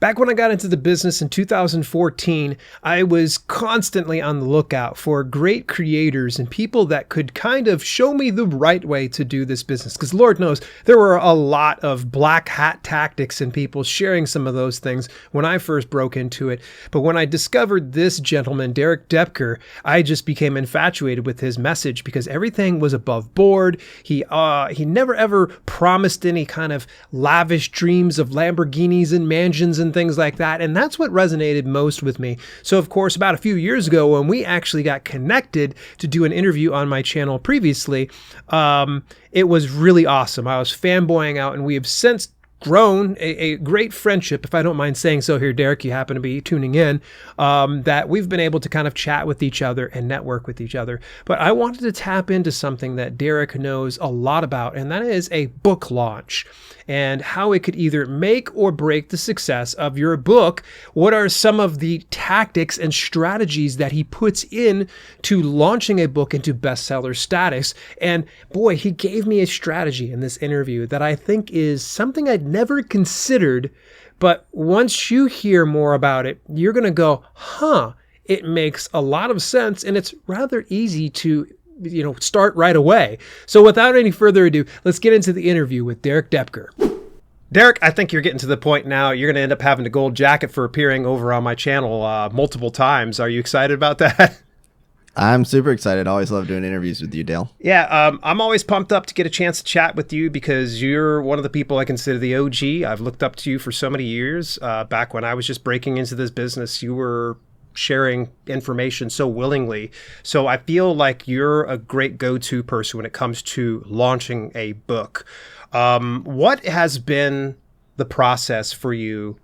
Back when I got into the business in 2014, I was constantly on the lookout for great creators and people that could kind of show me the right way to do this business. Because Lord knows there were a lot of black hat tactics and people sharing some of those things when I first broke into it. But when I discovered this gentleman, Doepker, I just became infatuated with his message because everything was above board. He never ever promised any kind of lavish dreams of Lamborghinis and mansions and things like that. And that's what resonated most with me. So of course, about a few years ago, when we actually got connected to do an interview on my channel previously, it was really awesome. I was fanboying out, and we have since grown a great friendship, if I don't mind saying so here, Derek, you happen to be tuning in, that we've been able to kind of chat with each other and network with each other. But I wanted to tap into something that Derek knows a lot about, and that is a book launch and how it could either make or break the success of your book. What are some of the tactics and strategies that he puts in to launching a book into bestseller status? And boy, he gave me a strategy in this interview that I think is something I'd never considered, but once you hear more about it, you're going to go, it makes a lot of sense, and it's rather easy to start right away. So without any further ado, let's get into the interview with Derek Doepker. Derek, I think you're getting to the point now. You're going to end up having a gold jacket for appearing over on my channel multiple times. Are you excited about that? I'm super excited. I always love doing interviews with you, Dale. Yeah, I'm always pumped up to get a chance to chat with you because you're one of the people I consider the OG. I've looked up to you for so many years. Back when I was just breaking into this business, you were sharing information so willingly. So I feel like you're a great go-to person when it comes to launching a book. What has been the process for you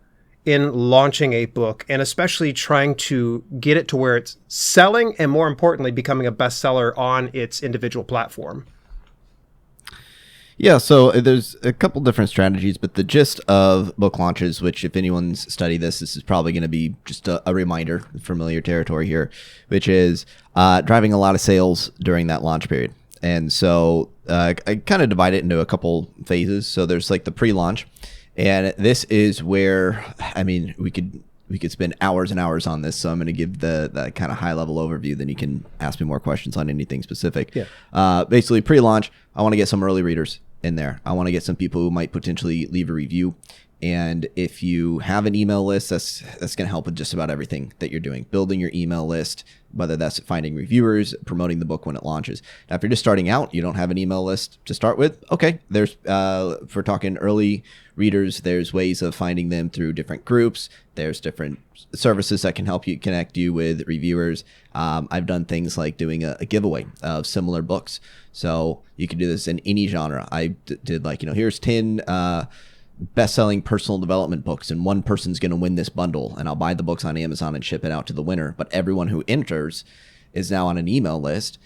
in launching a book, and especially trying to get it to where it's selling and, more importantly, becoming a bestseller on its individual platform? Yeah, so there's a couple different strategies, but the gist of book launches, which if anyone's studied this is probably going to be just a reminder, familiar territory here, which is driving a lot of sales during that launch period. And so I kind of divide it into a couple phases. So there's like the pre-launch, and this is where, we could spend hours and hours on this. So I'm going to give the kind of high level overview. Then you can ask me more questions on anything specific. Yeah. Basically pre-launch, I want to get some early readers in there. I want to get some people who might potentially leave a review. And if you have an email list, that's going to help with just about everything that you're doing. Building your email list, whether that's finding reviewers, promoting the book when it launches. Now, if you're just starting out, you don't have an email list to start with. Okay, there's if we're talking early readers, there's ways of finding them through different groups. There's different services that can help you connect you with reviewers. I've done things like doing a giveaway of similar books. So you can do this in any genre. I did here's 10 best-selling personal development books, and one person's going to win this bundle, and I'll buy the books on Amazon and ship it out to the winner. But everyone who enters is now on an email list,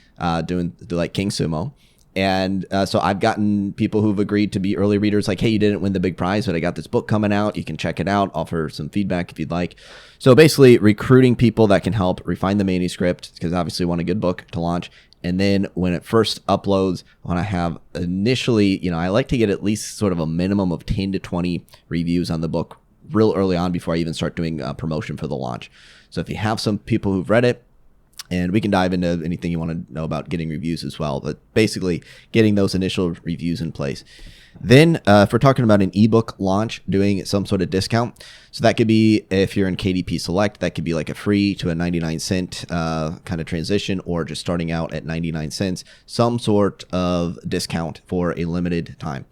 doing like King Sumo. And so I've gotten people who've agreed to be early readers, like, hey, you didn't win the big prize, but I got this book coming out. You can check it out, offer some feedback if you'd like. So basically recruiting people that can help refine the manuscript, because obviously we want a good book to launch. And then when it first uploads, when I have initially, I like to get at least sort of a minimum of 10 to 20 reviews on the book real early on before I even start doing promotion for the launch. So if you have some people who've read it, and we can dive into anything you want to know about getting reviews as well, but basically getting those initial reviews in place. Then if we're talking about an ebook launch, doing some sort of discount. So that could be, if you're in KDP Select, that could be like a free to a 99-cent kind of transition, or just starting out at 99 cents, some sort of discount for a limited time.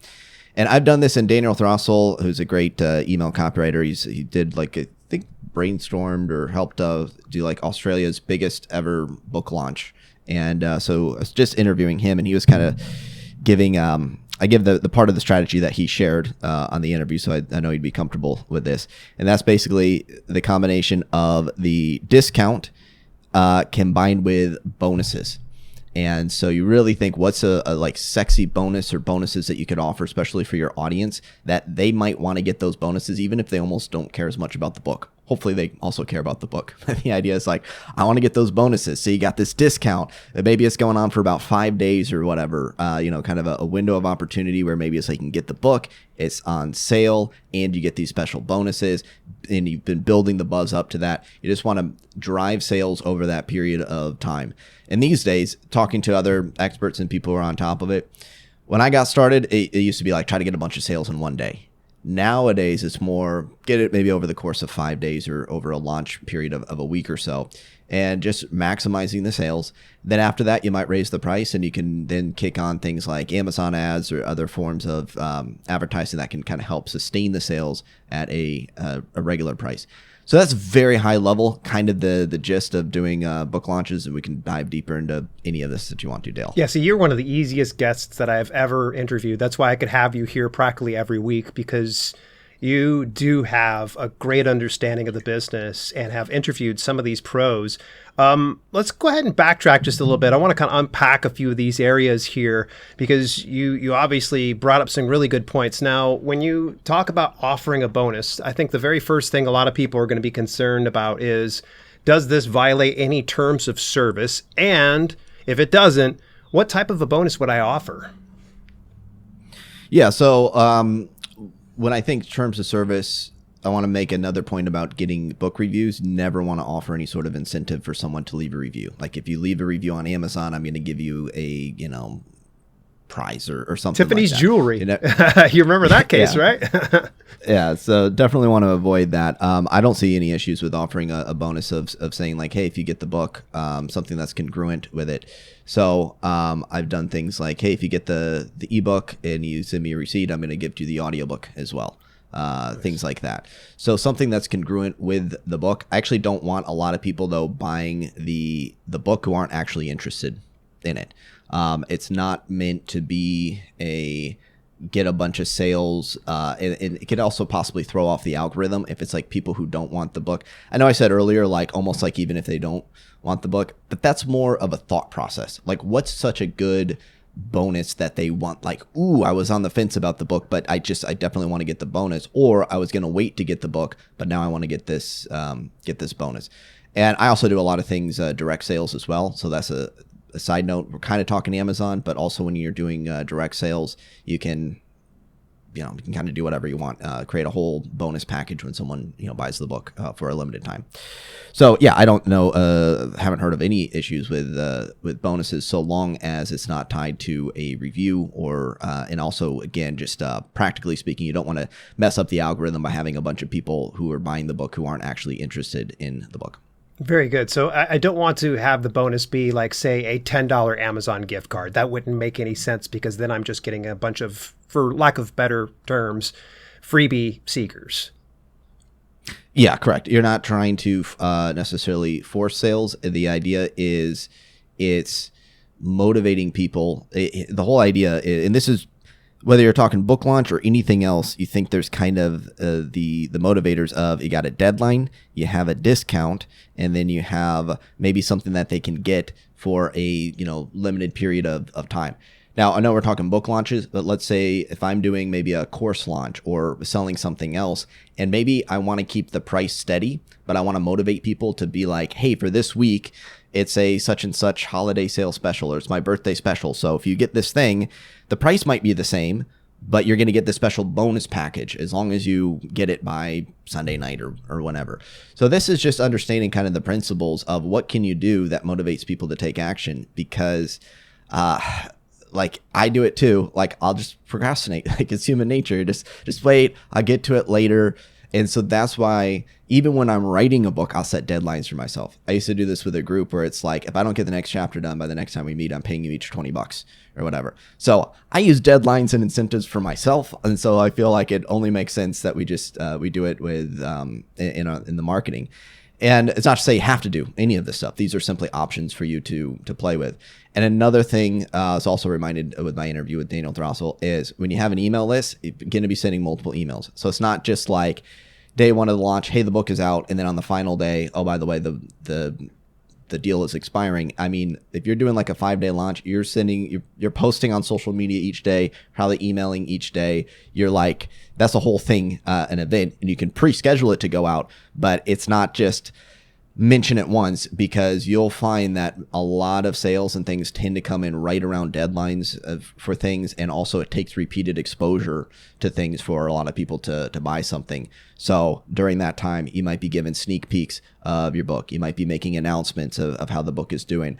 And I've done this in Daniel Throssell, who's a great email copywriter. He did I think brainstormed or helped do like Australia's biggest ever book launch. And so I was just interviewing him, and he was kind of giving I give the part of the strategy that he shared on the interview, so I know he'd be comfortable with this. And that's basically the combination of the discount combined with bonuses. And so you really think, what's a like sexy bonus or bonuses that you could offer, especially for your audience, that they might want to get those bonuses, even if they almost don't care as much about the book. hopefully they also care about the book. The idea is like, I want to get those bonuses. So you got this discount. Maybe it's going on for about 5 days or whatever, kind of a window of opportunity where maybe it's like you can get the book, it's on sale, and you get these special bonuses, and you've been building the buzz up to that. You just want to drive sales over that period of time. And these days, talking to other experts and people who are on top of it, when I got started, it used to be like try to get a bunch of sales in one day. Nowadays, it's more get it maybe over the course of 5 days or over a launch period of a week or so, and just maximizing the sales. Then after that, you might raise the price, and you can then kick on things like Amazon ads or other forms of advertising that can kind of help sustain the sales at a regular price. So that's very high level, kind of the gist of doing book launches, and we can dive deeper into any of this that you want to, Dale. Yeah, so you're one of the easiest guests that I've ever interviewed. That's why I could have you here practically every week, because you do have a great understanding of the business and have interviewed some of these pros. Let's go ahead and backtrack just a little bit. I want to kind of unpack a few of these areas here, because you obviously brought up some really good points. Now, when you talk about offering a bonus, I think the very first thing a lot of people are going to be concerned about is, does this violate any terms of service? And if it doesn't, what type of a bonus would I offer? Yeah, so when I think terms of service, I want to make another point about getting book reviews. Never want to offer any sort of incentive for someone to leave a review. Like if you leave a review on Amazon, I'm going to give you a, prize or something Tiffany's like that. jewelry. You remember that case, Yeah. right? Yeah, so definitely want to avoid that. I don't see any issues with offering a bonus of saying like, hey, if you get the book, something that's congruent with it. So I've done things like, hey, if you get the ebook and you send me a receipt, I'm going to give you the audiobook as well. Nice. Things like that. So something that's congruent with the book. I actually don't want a lot of people, though, buying the book who aren't actually interested in it. It's not meant to be get a bunch of sales, and it could also possibly throw off the algorithm if it's like people who don't want the book. I know I said earlier, like almost like even if they don't want the book, but that's more of a thought process. Like what's such a good bonus that they want? Like, ooh, I was on the fence about the book, but I definitely want to get the bonus, or I was going to wait to get the book, but now I want to get this bonus. And I also do a lot of things, direct sales as well. So that's a side note. We're kind of talking Amazon, but also when you're doing direct sales, you can kind of do whatever you want. Create a whole bonus package when someone buys the book for a limited time. So yeah, I don't know. Haven't heard of any issues with bonuses, so long as it's not tied to a review or and also again, just practically speaking, you don't want to mess up the algorithm by having a bunch of people who are buying the book who aren't actually interested in the book. Very good. So I don't want to have the bonus be like, say, a $10 Amazon gift card. That wouldn't make any sense, because then I'm just getting a bunch of, for lack of better terms, freebie seekers. Yeah, correct. You're not trying to necessarily force sales. The idea is it's motivating people. The whole idea, and this is whether you're talking book launch or anything else, you think there's kind of the motivators of you got a deadline, you have a discount, and then you have maybe something that they can get for a limited period of time. Now, I know we're talking book launches, but let's say if I'm doing maybe a course launch or selling something else, and maybe I want to keep the price steady, but I want to motivate people to be like, hey, for this week, it's a such and such holiday sale special, or it's my birthday special. So if you get this thing, the price might be the same, but you're going to get the special bonus package as long as you get it by Sunday night or whenever. So this is just understanding kind of the principles of what can you do that motivates people to take action, because like I do it too. Like I'll just procrastinate. Like it's human nature. Just wait. I'll get to it later. And so that's why even when I'm writing a book, I'll set deadlines for myself. I used to do this with a group where it's like, if I don't get the next chapter done by the next time we meet, I'm paying you each $20 or whatever. So I use deadlines and incentives for myself. And so I feel like it only makes sense that we do it with in the marketing. And it's not to say you have to do any of this stuff. These are simply options for you to play with. And another thing I was also reminded with my interview with Daniel Throssell is when you have an email list, you're going to be sending multiple emails. So it's not just like day one of the launch, hey, the book is out. And then on the final day, oh, by the way, the the deal is expiring. I mean, if you're doing like a 5-day launch, you're posting on social media each day, probably emailing each day. You're like, that's a whole thing, an event, and you can pre-schedule it to go out, but it's not just mention it once, because you'll find that a lot of sales and things tend to come in right around deadlines for things. And also it takes repeated exposure to things for a lot of people to buy something. So during that time, you might be given sneak peeks of your book. You might be making announcements of how the book is doing,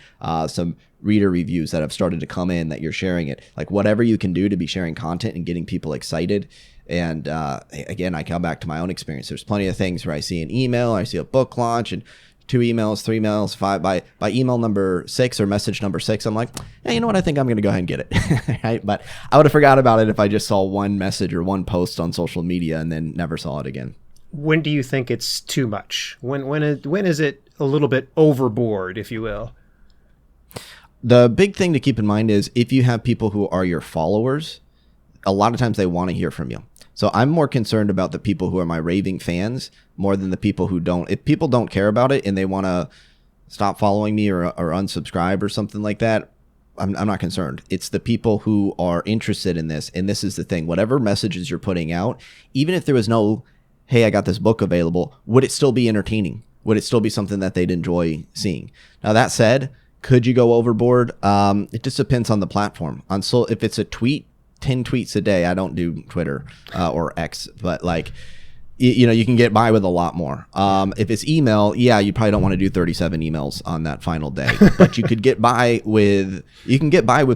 some reader reviews that have started to come in that you're sharing it, like whatever you can do to be sharing content and getting people excited. And again, I come back to my own experience. There's plenty of things where I see an email, I see a book launch, and 2 emails, 3 emails, 5 by email number 6 or message number 6, I'm like, hey, you know what? I think I'm going to go ahead and get it. Right? But I would have forgot about it if I just saw one message or one post on social media and then never saw it again. When do you think it's too much? When is it a little bit overboard, if you will? The big thing to keep in mind is if you have people who are your followers, a lot of times they want to hear from you. So I'm more concerned about the people who are my raving fans more than the people who don't. If people don't care about it and they want to stop following me or unsubscribe or something like that, I'm not concerned. It's the people who are interested in this. And this is the thing. Whatever messages you're putting out, even if there was no, hey, I got this book available, would it still be entertaining? Would it still be something that they'd enjoy seeing? Now, that said, could you go overboard? It just depends on the platform. If it's a tweet, 10 tweets a day. I don't do Twitter or X, but like, you can get by with a lot more. If it's email, yeah, you probably don't want to do 37 emails on that final day, but you could get by with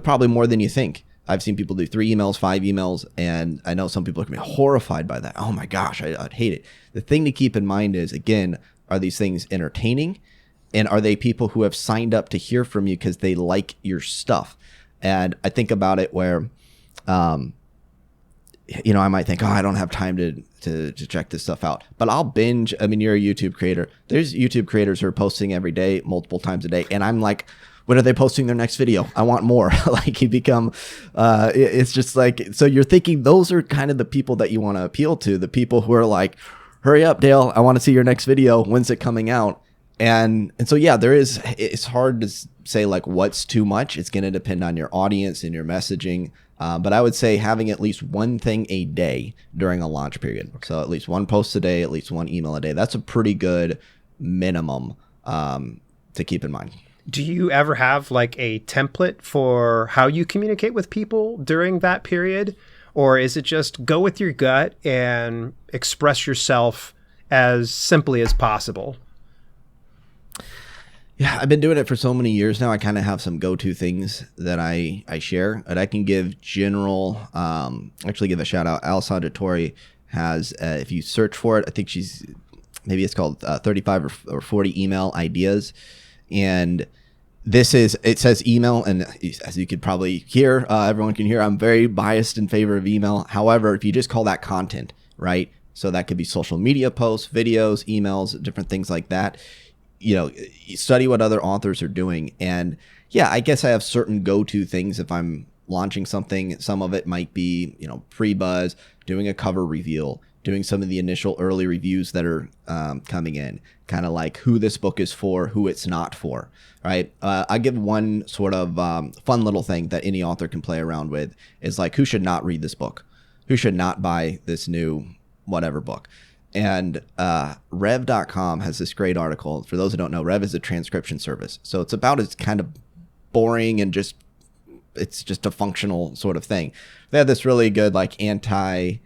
probably more than you think. I've seen people do 3 emails, 5 emails, and I know some people are going to be horrified by that. Oh my gosh, I'd hate it. The thing to keep in mind is, again, are these things entertaining? And are they people who have signed up to hear from you because they like your stuff? And I think about it where, I might think, I don't have time to check this stuff out, but I'll binge. I mean, you're a YouTube creator. There's YouTube creators who are posting every day, multiple times a day. And I'm like, when are they posting their next video? I want more. Like you become, it's just like, so you're thinking those are kind of the people that you want to appeal to, the people who are like, hurry up, Dale. I want to see your next video. When's it coming out? And so, yeah, it's hard to say like what's too much. It's going to depend on your audience and your messaging. But I would say having at least one thing a day during a launch period. Okay. So at least 1 post a day, at least 1 email a day. That's a pretty good minimum to keep in mind. Do you ever have like a template for how you communicate with people during that period? Or is it just go with your gut and express yourself as simply as possible? Yeah, I've been doing it for so many years now. I kind of have some go-to things that I share, and I can give general, actually give a shout out. Alisa Doepker has, if you search for it, I think maybe it's called 35 or 40 email ideas. And it says email. And as you could probably hear, everyone can hear, I'm very biased in favor of email. However, if you just call that content, right? So that could be social media posts, videos, emails, different things like that. Study what other authors are doing. And yeah, I guess I have certain go-to things if I'm launching something. Some of it might be, pre-buzz, doing a cover reveal, doing some of the initial early reviews that are coming in, kind of like who this book is for, who it's not for, right? I give one sort of fun little thing that any author can play around with is like, who should not read this book? Who should not buy this new whatever book? And Rev.com has this great article. For those who don't know, Rev is a transcription service. So it's about as kind of boring and it's just a functional sort of thing. They had this really good like anti-gift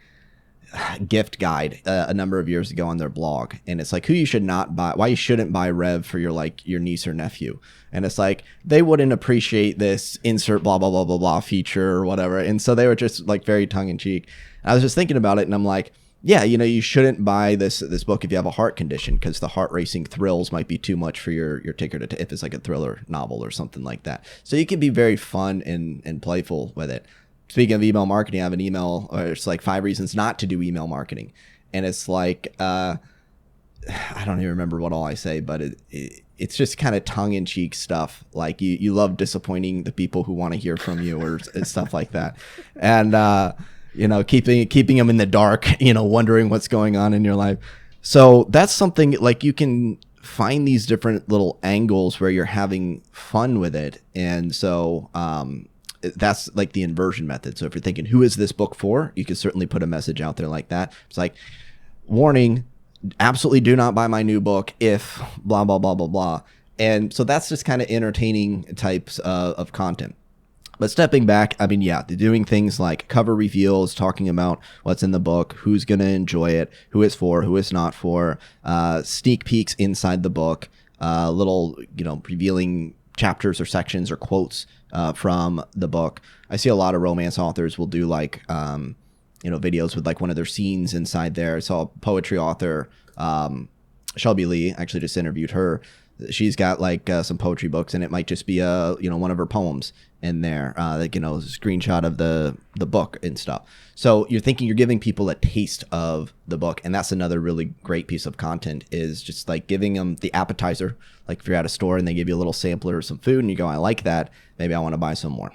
guide a number of years ago on their blog. And it's like who you should not buy, why you shouldn't buy Rev for your niece or nephew. And it's like they wouldn't appreciate this insert blah, blah, blah, blah, blah feature or whatever. And so they were just like very tongue in cheek. I was just thinking about it and I'm like, yeah, you shouldn't buy this book if you have a heart condition because the heart racing thrills might be too much for your ticker if it's like a thriller novel or something like that. So you can be very fun and playful with it. Speaking of email marketing, I have an email, or it's like 5 reasons not to do email marketing. And it's like, I don't even remember what all I say, but it's just kind of tongue-in-cheek stuff. Like you love disappointing the people who want to hear from you or stuff like that. And, keeping them in the dark, wondering what's going on in your life. So that's something like you can find these different little angles where you're having fun with it. And so that's like the inversion method. So if you're thinking, who is this book for? You can certainly put a message out there like that. It's like, warning, absolutely do not buy my new book if blah, blah, blah, blah, blah. And so that's just kind of entertaining types of content. But stepping back, I mean, yeah, they're doing things like cover reveals, talking about what's in the book, who's going to enjoy it, who it's for, who it's not for, sneak peeks inside the book, little, revealing chapters or sections or quotes from the book. I see a lot of romance authors will do like, videos with like one of their scenes inside there. I saw a poetry author, Shelby Lee, actually just interviewed her. She's got like some poetry books, and it might just be one of her poems in there, a screenshot of the book and stuff. So you're thinking you're giving people a taste of the book, and that's another really great piece of content, is just like giving them the appetizer. Like if you're at a store and they give you a little sampler of some food and you go, I like that, maybe I want to buy some more.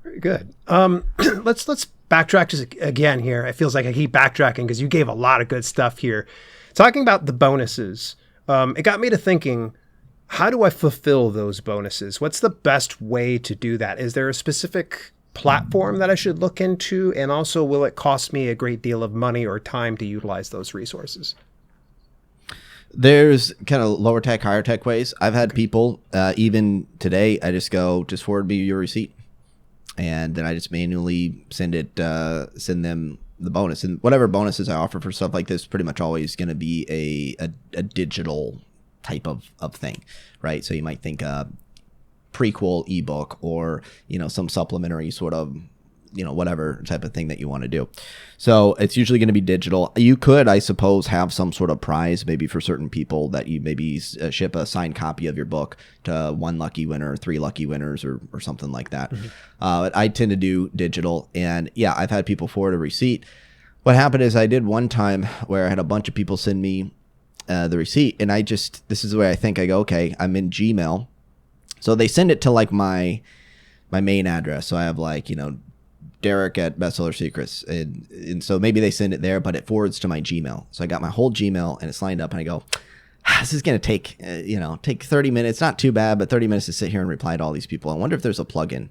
Very good. Let's backtrack just again here. It feels like I keep backtracking because you gave a lot of good stuff here. Talking about the bonuses. It got me to thinking, how do I fulfill those bonuses? What's the best way to do that? Is there a specific platform that I should look into? And also, will it cost me a great deal of money or time to utilize those resources? There's kind of lower tech, higher tech ways. I've had people, even today, I just forward me your receipt. And then I just manually send them the bonus, and whatever bonuses I offer for stuff like this, pretty much always going to be a digital type of thing, right? So you might think a prequel ebook or, some supplementary sort of, whatever type of thing that you want to do. So it's usually going to be digital. You could, I suppose, have some sort of prize maybe for certain people that you maybe ship a signed copy of your book to one lucky winner, 3 lucky winners or something like that. Mm-hmm. But I tend to do digital. And yeah, I've had people forward a receipt. What happened is I did one time where I had a bunch of people send me the receipt. And this is the way I think. I go, okay, I'm in Gmail. So they send it to like my main address. So I have like, Derek at Bestseller Secrets. And so maybe they send it there, but it forwards to my Gmail. So I got my whole Gmail and it's lined up and I go, this is going to take 30 minutes. Not too bad, but 30 minutes to sit here and reply to all these people. I wonder if there's a plugin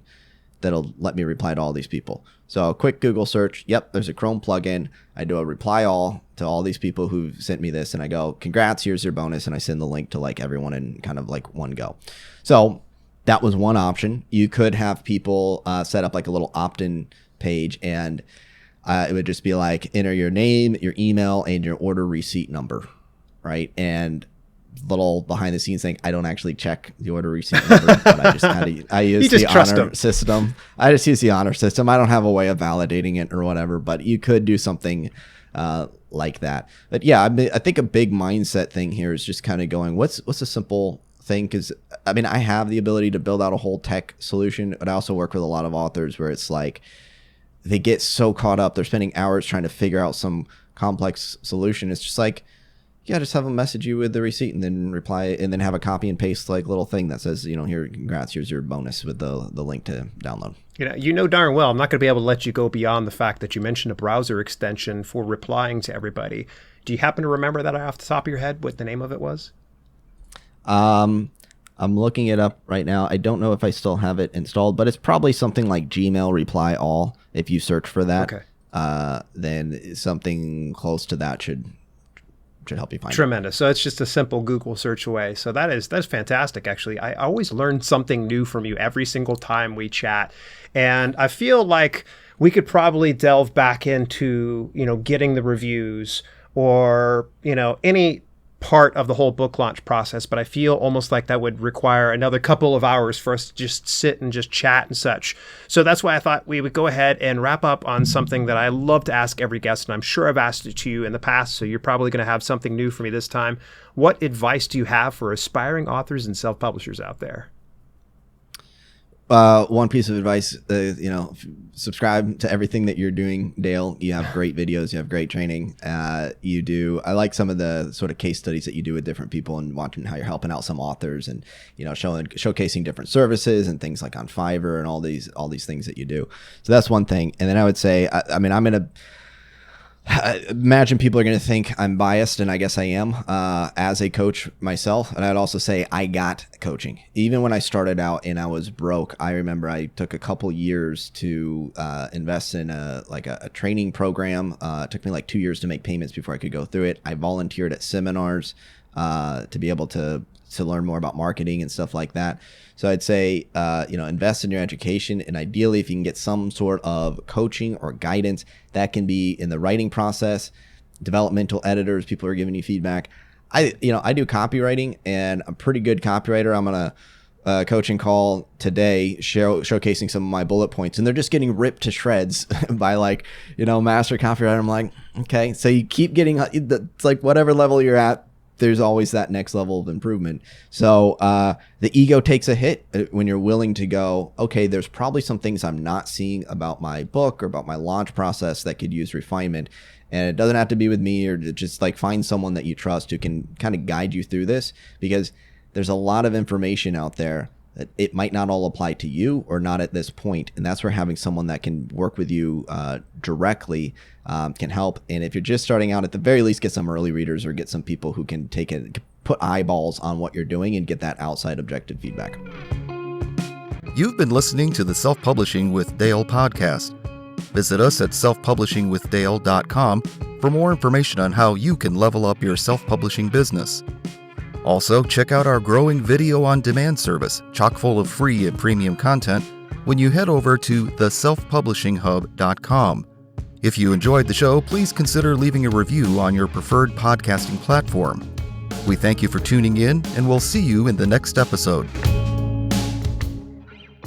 that'll let me reply to all these people. So a quick Google search. Yep, there's a Chrome plugin. I do a reply all to all these people who sent me this. And I go, congrats, here's your bonus. And I send the link to like everyone in kind of like one go. So that was one option. You could have people set up like a little opt-in page, and it would just be like, enter your name, your email, and your order receipt number, right? And little behind the scenes thing, I don't actually check the order receipt number, but I use the honor system. I just use the honor system. I don't have a way of validating it or whatever, but you could do something like that. But yeah, I think a big mindset thing here is just kind of going, what's a simple thing? Because I mean, I have the ability to build out a whole tech solution, but I also work with a lot of authors where it's like they get so caught up, they're spending hours trying to figure out some complex solution. It's just like, yeah, just have them message you with the receipt and then reply, and then have a copy and paste like little thing that says, here, congrats, here's your bonus with the link to download. You know darn well I'm not going to be able to let you go beyond the fact that you mentioned a browser extension for replying to everybody. Do you happen to remember that off the top of your head, what the name of it was? I'm looking it up right now. I don't know if I still have it installed, but it's probably something like Gmail Reply All. If you search for that, okay. Then something close to that should help you find Tremendous. So it's just a simple Google search away. So that's fantastic, actually. I always learn something new from you every single time we chat. And I feel like we could probably delve back into, getting the reviews or, any part of the whole book launch process, but I feel almost like that would require another couple of hours for us to just sit and just chat and such. So that's why I thought we would go ahead and wrap up on something that I love to ask every guest, and I'm sure I've asked it to you in the past, so you're probably going to have something new for me this time. What advice do you have for aspiring authors and self-publishers out there? One piece of advice, subscribe to everything that you're doing, Dale. You have great videos, you have great training. I like some of the sort of case studies that you do with different people and watching how you're helping out some authors and, showcasing different services and things like on Fiverr and all these things that you do. So that's one thing. And then I would say, I'm going to Imagine people are going to think I'm biased, and I guess I am as a coach myself. And I'd also say I got coaching. Even when I started out and I was broke, I remember I took a couple years to invest in a training program. It took me like 2 years to make payments before I could go through it. I volunteered at seminars to be able to learn more about marketing and stuff like that. So I'd say, invest in your education, and ideally if you can get some sort of coaching or guidance, that can be in the writing process, developmental editors, people are giving you feedback. I do copywriting, and I'm a pretty good copywriter. I'm on a coaching call today showcasing some of my bullet points, and they're just getting ripped to shreds by master copywriter. I'm like, okay, so you keep getting, it's like whatever level you're at, there's always that next level of improvement. So the ego takes a hit when you're willing to go, okay, there's probably some things I'm not seeing about my book or about my launch process that could use refinement. And it doesn't have to be with me, or just find someone that you trust who can kind of guide you through this, because there's a lot of information out there that it might not all apply to you, or not at this point. And that's where having someone that can work with you directly can help. And if you're just starting out, at the very least, get some early readers or get some people who can put eyeballs on what you're doing and get that outside objective feedback. You've been listening to the Self-Publishing with Dale podcast. Visit us at selfpublishingwithdale.com for more information on how you can level up your self-publishing business. Also, check out our growing video on demand service, chock full of free and premium content, when you head over to theselfpublishinghub.com. If you enjoyed the show, please consider leaving a review on your preferred podcasting platform. We thank you for tuning in, and we'll see you in the next episode.